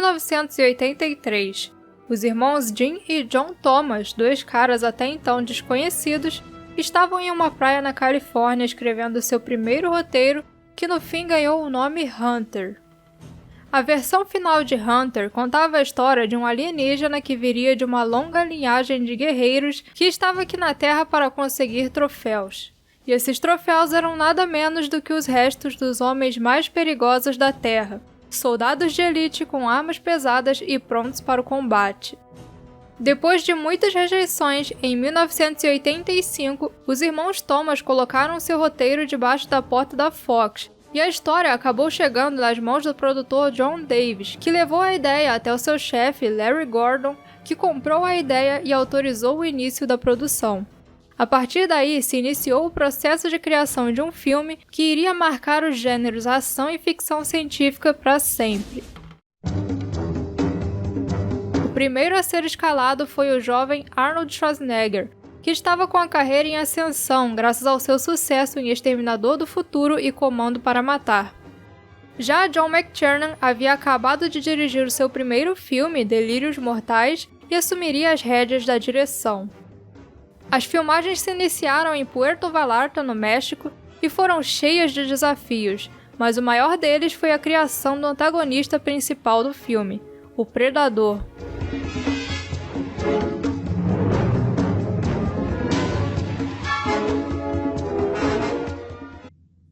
1983, os irmãos Jim e John Thomas, dois caras até então desconhecidos, estavam em uma praia na Califórnia escrevendo seu primeiro roteiro, que no fim ganhou o nome Hunter. A versão final de Hunter contava a história de um alienígena que viria de uma longa linhagem de guerreiros que estava aqui na Terra para conseguir troféus. E esses troféus eram nada menos do que os restos dos homens mais perigosos da Terra, soldados de elite com armas pesadas e prontos para o combate. Depois de muitas rejeições, em 1985, os irmãos Thomas colocaram seu roteiro debaixo da porta da Fox, e a história acabou chegando nas mãos do produtor John Davis, que levou a ideia até o seu chefe, Larry Gordon, que comprou a ideia e autorizou o início da produção. A partir daí, se iniciou o processo de criação de um filme que iria marcar os gêneros ação e ficção científica para sempre. O primeiro a ser escalado foi o jovem Arnold Schwarzenegger, que estava com a carreira em ascensão graças ao seu sucesso em Exterminador do Futuro e Comando para Matar. Já John McTiernan havia acabado de dirigir o seu primeiro filme, Delírios Mortais, e assumiria as rédeas da direção. As filmagens se iniciaram em Puerto Vallarta, no México, e foram cheias de desafios, mas o maior deles foi a criação do antagonista principal do filme, o Predador.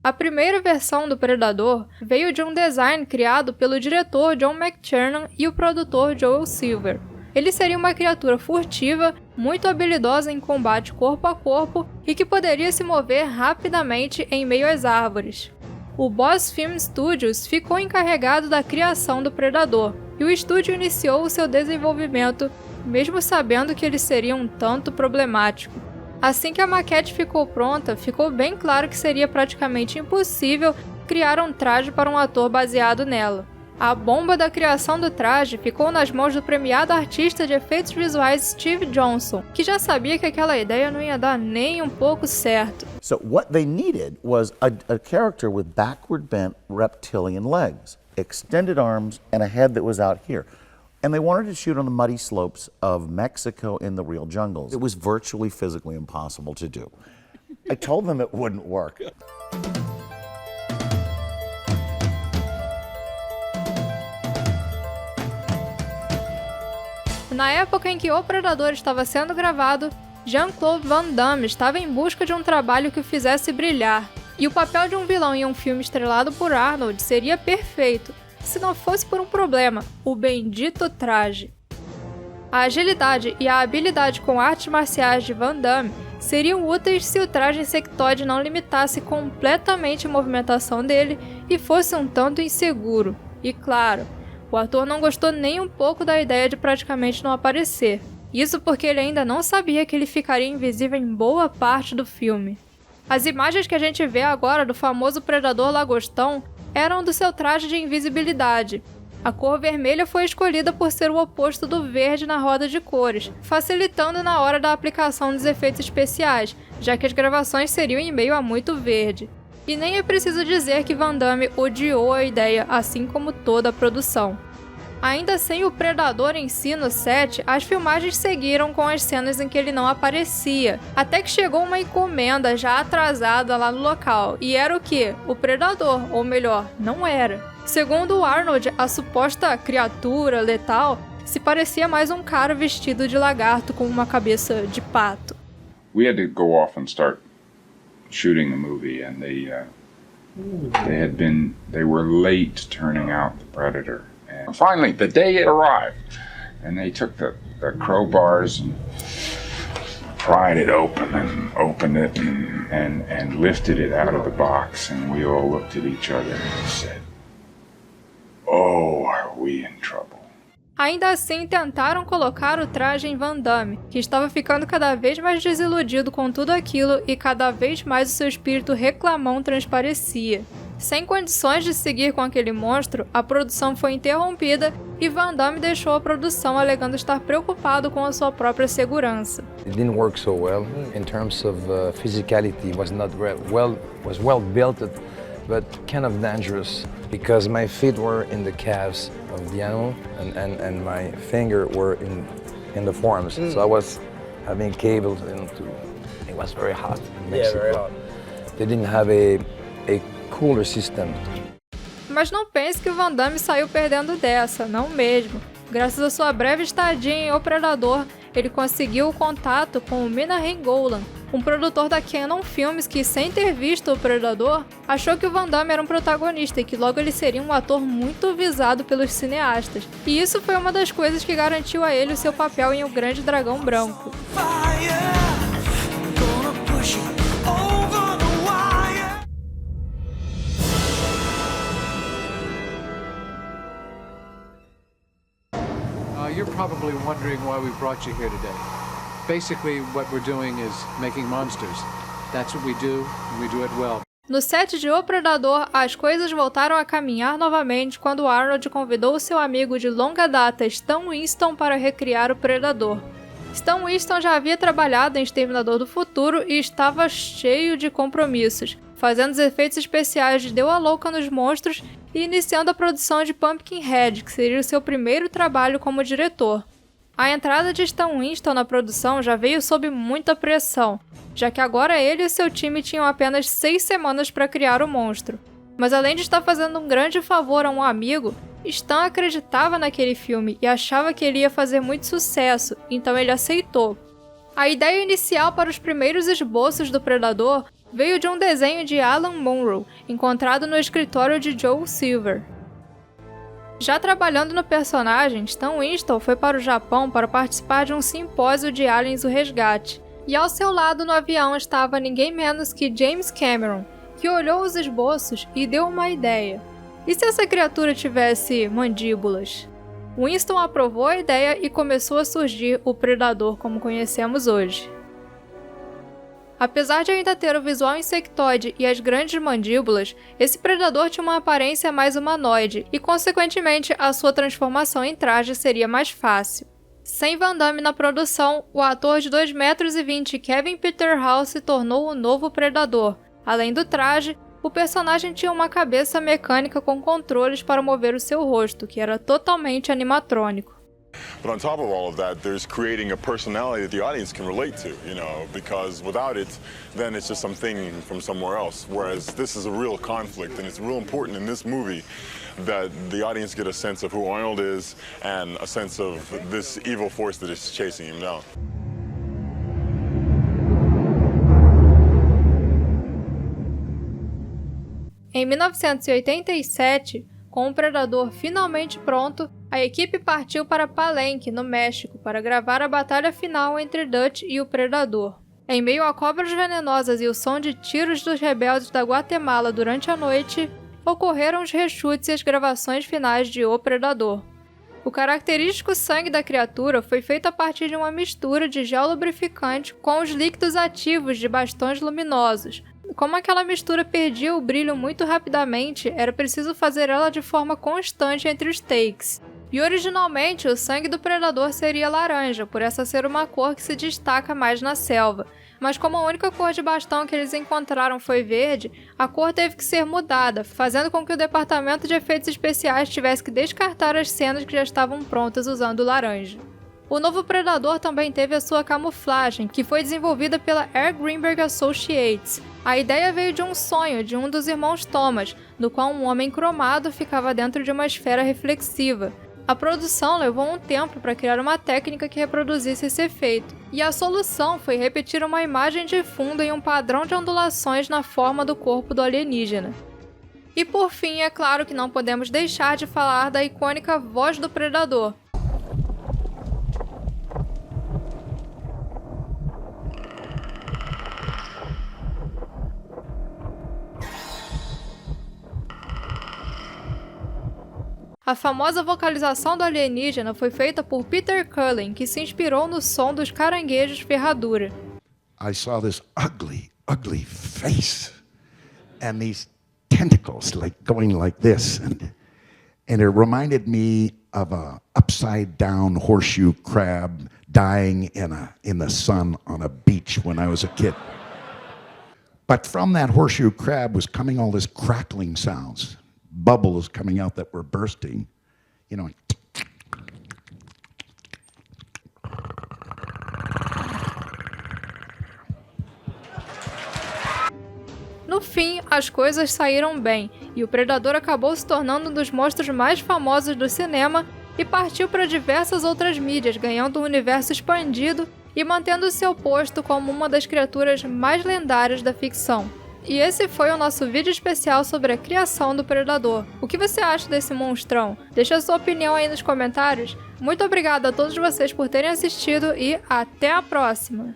A primeira versão do Predador veio de um design criado pelo diretor John McTiernan e o produtor Joel Silver. Ele seria uma criatura furtiva, muito habilidosa em combate corpo a corpo e que poderia se mover rapidamente em meio às árvores. O Boss Film Studios ficou encarregado da criação do Predador, e o estúdio iniciou o seu desenvolvimento, mesmo sabendo que ele seria um tanto problemático. Assim que a maquete ficou pronta, ficou bem claro que seria praticamente impossível criar um traje para um ator baseado nela. A bomba da criação do traje ficou nas mãos do premiado artista de efeitos visuais Steve Johnson, que já sabia que aquela ideia não ia dar nem um pouco certo. So what they needed was a character with backward bent reptilian legs, extended arms, and a head that was out here. And they wanted to shoot on the muddy slopes of Mexico in the real jungles. It was virtually physically impossible to do. I told them it wouldn't work. Na época em que O Predador estava sendo gravado, Jean-Claude Van Damme estava em busca de um trabalho que o fizesse brilhar, e o papel de um vilão em um filme estrelado por Arnold seria perfeito, se não fosse por um problema, o bendito traje. A agilidade e a habilidade com artes marciais de Van Damme seriam úteis se o traje insectoide não limitasse completamente a movimentação dele e fosse um tanto inseguro. E claro, o ator não gostou nem um pouco da ideia de praticamente não aparecer. Isso porque ele ainda não sabia que ele ficaria invisível em boa parte do filme. As imagens que a gente vê agora do famoso Predador Lagostão eram do seu traje de invisibilidade. A cor vermelha foi escolhida por ser o oposto do verde na roda de cores, facilitando na hora da aplicação dos efeitos especiais, já que as gravações seriam em meio a muito verde. E nem é preciso dizer que Van Damme odiou a ideia, assim como toda a produção. Ainda sem o Predador em si no set, as filmagens seguiram com as cenas em que ele não aparecia, até que chegou uma encomenda já atrasada lá no local, e era o quê? O Predador, ou melhor, não era. Segundo o Arnold, a suposta criatura letal se parecia mais um cara vestido de lagarto com uma cabeça de pato. We had to go off and start shooting the movie, and they were late turning out the Predator. And finally, the day it arrived, and they took the crowbars and pried it open and opened it and lifted it out of the box, and we all looked at each other and said, "Oh, are we in trouble?" Ainda assim, tentaram colocar o traje em Van Damme, que estava ficando cada vez mais desiludido com tudo aquilo e cada vez mais o seu espírito reclamão transparecia. Sem condições de seguir com aquele monstro, a produção foi interrompida e Van Damme deixou a produção alegando estar preocupado com a sua própria segurança. It didn't work so well in terms of physicality. It was not well built, but kind of dangerous because my feet were in the calves. of the animal, and my finger were in the forms. So I was having cables into. It was very hot in Mexico. Yeah, very hot. They didn't have a cooler system. Mas não pense que o Van Damme saiu perdendo dessa, não mesmo. Graças à sua breve estadia em O Predador, ele conseguiu o contato com o Menahem Golan, um produtor da Cannon Films que, sem ter visto O Predador, achou que o Van Damme era um protagonista e que logo ele seria um ator muito visado pelos cineastas. E isso foi uma das coisas que garantiu a ele o seu papel em O Grande Dragão Branco. You're probably wondering why we brought you here today. Basically, what we're doing is making monsters. That's what we do, and we do it well. No set de O Predador, as coisas voltaram a caminhar novamente quando Arnold convidou seu amigo de longa data, Stan Winston, para recriar o Predador. Stan Winston já havia trabalhado em Exterminador do Futuro e estava cheio de compromissos, fazendo os efeitos especiais de Deu a Louca nos Monstros e iniciando a produção de Pumpkinhead, que seria o seu primeiro trabalho como diretor. A entrada de Stan Winston na produção já veio sob muita pressão, já que agora ele e seu time tinham apenas 6 semanas para criar o monstro. Mas além de estar fazendo um grande favor a um amigo, Stan acreditava naquele filme e achava que ele ia fazer muito sucesso, então ele aceitou. A ideia inicial para os primeiros esboços do Predador veio de um desenho de Alan Munro, encontrado no escritório de Joe Silver. Já trabalhando no personagem, Stan Winston foi para o Japão para participar de um simpósio de Aliens o Resgate, e ao seu lado no avião estava ninguém menos que James Cameron, que olhou os esboços e deu uma ideia. E se essa criatura tivesse mandíbulas? Winston aprovou a ideia e começou a surgir o Predador como conhecemos hoje. Apesar de ainda ter o visual insectoide e as grandes mandíbulas, esse predador tinha uma aparência mais humanoide e, consequentemente, a sua transformação em traje seria mais fácil. Sem Van Damme na produção, o ator de 2,20 metros Kevin Peterhouse se tornou o novo predador. Além do traje, o personagem tinha uma cabeça mecânica com controles para mover o seu rosto, que era totalmente animatrônico. But on top of all of that, there's creating a personality that the audience can relate to, because without it, then it's just something from somewhere else. Whereas this is a real conflict, and it's real important in this movie that the audience get a sense of who Arnold is and a sense of this evil force that is chasing him down. Em 1987, com o Predador finalmente pronto, a equipe partiu para Palenque, no México, para gravar a batalha final entre Dutch e o Predador. Em meio a cobras venenosas e o som de tiros dos rebeldes da Guatemala durante a noite, ocorreram os reshoots e as gravações finais de O Predador. O característico sangue da criatura foi feito a partir de uma mistura de gel lubrificante com os líquidos ativos de bastões luminosos. Como aquela mistura perdia o brilho muito rapidamente, era preciso fazer ela de forma constante entre os takes. E originalmente, o sangue do predador seria laranja, por essa ser uma cor que se destaca mais na selva. Mas como a única cor de bastão que eles encontraram foi verde, a cor teve que ser mudada, fazendo com que o departamento de efeitos especiais tivesse que descartar as cenas que já estavam prontas usando laranja. O novo Predador também teve a sua camuflagem, que foi desenvolvida pela Air Greenberg Associates. A ideia veio de um sonho de um dos irmãos Thomas, no qual um homem cromado ficava dentro de uma esfera reflexiva. A produção levou um tempo para criar uma técnica que reproduzisse esse efeito, e a solução foi repetir uma imagem de fundo em um padrão de ondulações na forma do corpo do alienígena. E por fim, é claro que não podemos deixar de falar da icônica voz do Predador. A famosa vocalização do alienígena foi feita por Peter Cullen, que se inspirou no som dos caranguejos ferradura. I saw this ugly, ugly face and these tentacles going like this, and it reminded me of a upside down horseshoe crab dying in the sun on a beach when I was a kid. But from that horseshoe crab was coming all this crackling sounds. Bubbles coming out that were bursting. you know. No fim, as coisas saíram bem, e o Predador acabou se tornando um dos monstros mais famosos do cinema e partiu para diversas outras mídias, ganhando um universo expandido e mantendo seu posto como uma das criaturas mais lendárias da ficção. E esse foi o nosso vídeo especial sobre a criação do Predador. O que você acha desse monstrão? Deixa a sua opinião aí nos comentários. Muito obrigada a todos vocês por terem assistido e até a próxima!